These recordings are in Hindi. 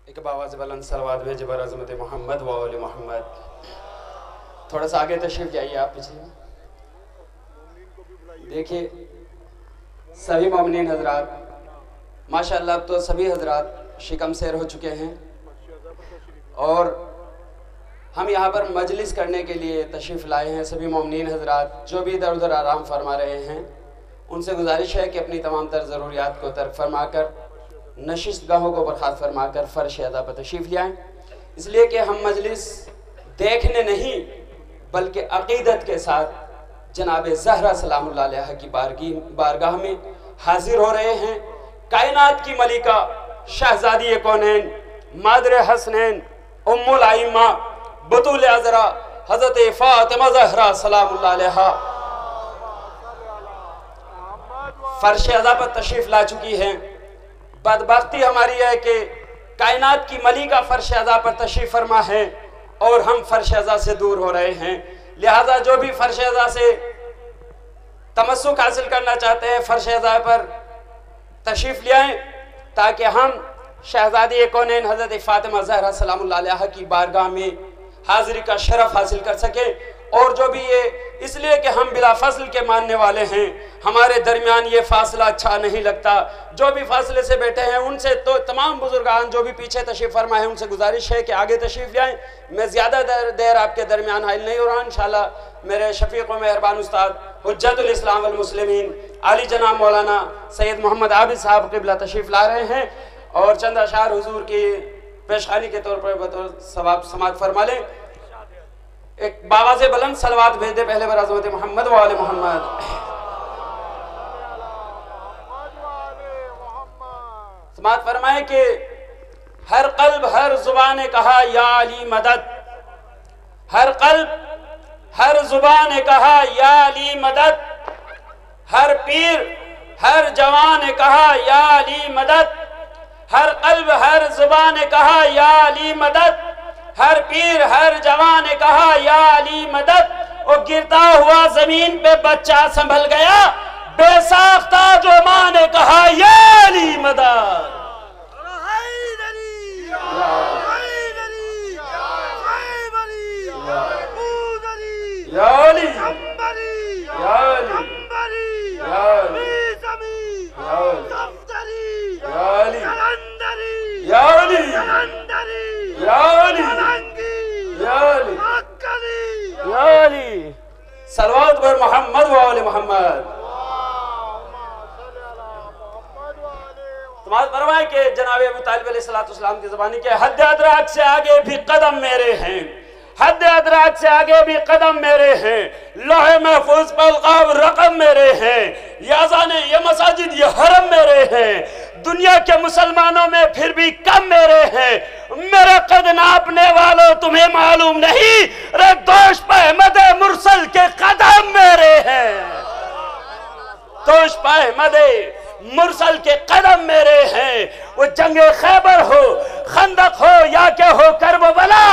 एक बावाज़ बुलंद सलवात भेजे बर अज़मत मोहम्मद व आले मोहम्मद। थोड़ा सा आगे तशरीफ जाइए आप पीछे। देखिए सभी मोमिनीन हजरात, माशाअल्लाह अब तो सभी हजरात शिकम सैर हो चुके हैं और हम यहाँ पर मजलिस करने के लिए तशरीफ़ लाए हैं। सभी मोमिनीन हजरात जो भी इधर उधर आराम फरमा रहे हैं, उनसे गुजारिश है कि अपनी तमाम तर ज़रूरियात को तर्क फरमा कर नशिस्त गाहों को बर्खास्त फरमा कर फ़र्श अदा पर तशरीफ़ ले आएँ। इसलिए कि हम मजलिस देखने नहीं बल्कि अक़ीदत के साथ जनाब ज़हरा सलामुल्लाह अलैहा की बारगाह में हाजिर हो रहे हैं। कायनात की मलिका शहज़ादी कौनैन मादर हसनैन उम्मुल आइम्मा बतूल अज़रा हज़रत फ़ातिमा ज़हरा सलामुल्लाह अलैहा फ़र्श अदा पर तशरीफ़ ला चुकी हैं। बदबख्ती हमारी है कि कायनात की मलिका फ़र्श अदा पर तशरीफ़ फरमा है और हम फ़र्श अदा से दूर हो रहे हैं। लिहाजा जो भी फ़र्श अदा से तमस्सुक हासिल करना चाहते हैं फ़र्श अदा पर तशरीफ़ ले आएँ ताकि हम शहज़ादी कौनैन हज़रत फ़ातिमा ज़हरा सलामुल्लाह अलैहा की बारगाह में हाज़िरी का शरफ़ हासिल कर सकें। और जो भी ये इसलिए कि हम बिला फ़स्ल के मानने वाले हैं, हमारे दरमियान ये फ़ासला अच्छा नहीं लगता। जो भी फ़ासले से बैठे हैं उनसे तो तमाम बुजुर्गान जो भी पीछे तशरीफ़ फरमा है उनसे गुजारिश है कि आगे तशरीफ़ ले आएँ। मैं ज़्यादा देर आपके दरमियान हाइल नहीं हो रहा। इंशाअल्लाह मेरे शफ़ीक़ व मेहरबान उस्ताद हुज्जतुल इस्लाम वल मुस्लिमीन आली जनाब मौलाना सैयद मोहम्मद आबिद साहब क़िबला तशरीफ़ ला रहे हैं और चंद अशार हुजूर की पेशखानी के तौर पर बतौर सवाब समात फरमा लें। एक बावाज़े बुलंद सलवात भेज दे पहले बर अज़मत मोहम्मद व आले मोहम्मद। समात फरमाए कि हर कल्ब हर जुबान ने कहा या अली मदद, हर कल्ब हर जुबान ने कहा या अली मदद, हर पीर हर जवान ने कहा या अली मदद, हर कल्ब हर जुबान ने कहा या अली मदद, हर पीर हर जवान ने कहा या अली मदद। और गिरता हुआ जमीन पे बच्चा संभल गया, बेसाख्ता जो माँ ने कहा या अली मदद। सलवात पर मोहम्मद व आले मोहम्मद। तुम्हारे फरमाए कि जनाब अबू तालिब अलैहिस्सलाम की ज़बानी के हद अदराक से आगे भी कदम मेरे हैं, हद अदराक से आगे भी कदम मेरे हैं, लोहे महफूज पर अलक़ाब रकम मेरे हैं, याज़ाने ये मसाजिद ये हरम मेरे हैं, दुनिया के मुसलमानों में फिर भी कम मेरे हैं। मेरा कद नापने वालों तुम्हें मालूम नहीं, रे दोष पे अहमद मुरसल के कदम मेरे हैं, दोष पे अहमद मुरसल के कदम मेरे हैं। वो जंगे खैबर हो खंदक हो या के हो करबला,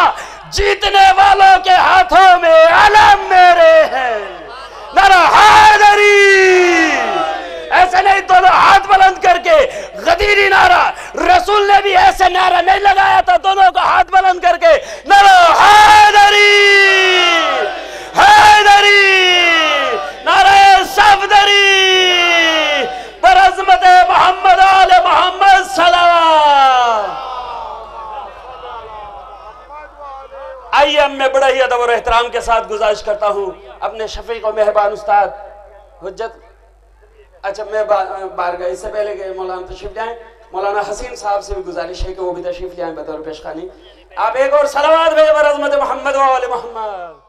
जीतने वालों के हाथों में अलम मेरे हैं। नारा हैदरी, ऐसे नहीं दोनों हाथ बुलंद करके गदीरी नारा, रसूल ने भी ऐसे नारा नहीं लगाया था, दोनों का हाथ बुलंद करके नारा हैदरी हैदरी, नारा सफदरी पर अज़मत मोहम्मद आले मोहम्मद सलाम। आइए मैं बड़ा ही अदब और एहतराम के साथ गुजारिश करता हूँ अपने शफीक और मेहरबान उस्ताद हुज्जत, अच्छा मैं बारगाह इससे पहले के मौलाना तशरीफ ले आए, मौलाना हसीन साहब से भी गुजारिश है कि वो भी तशरीफ ले आए बतौर पेशखानी। आप एक और सलावत भेजें बर अज़मत मोहम्मद व आले मोहम्मद।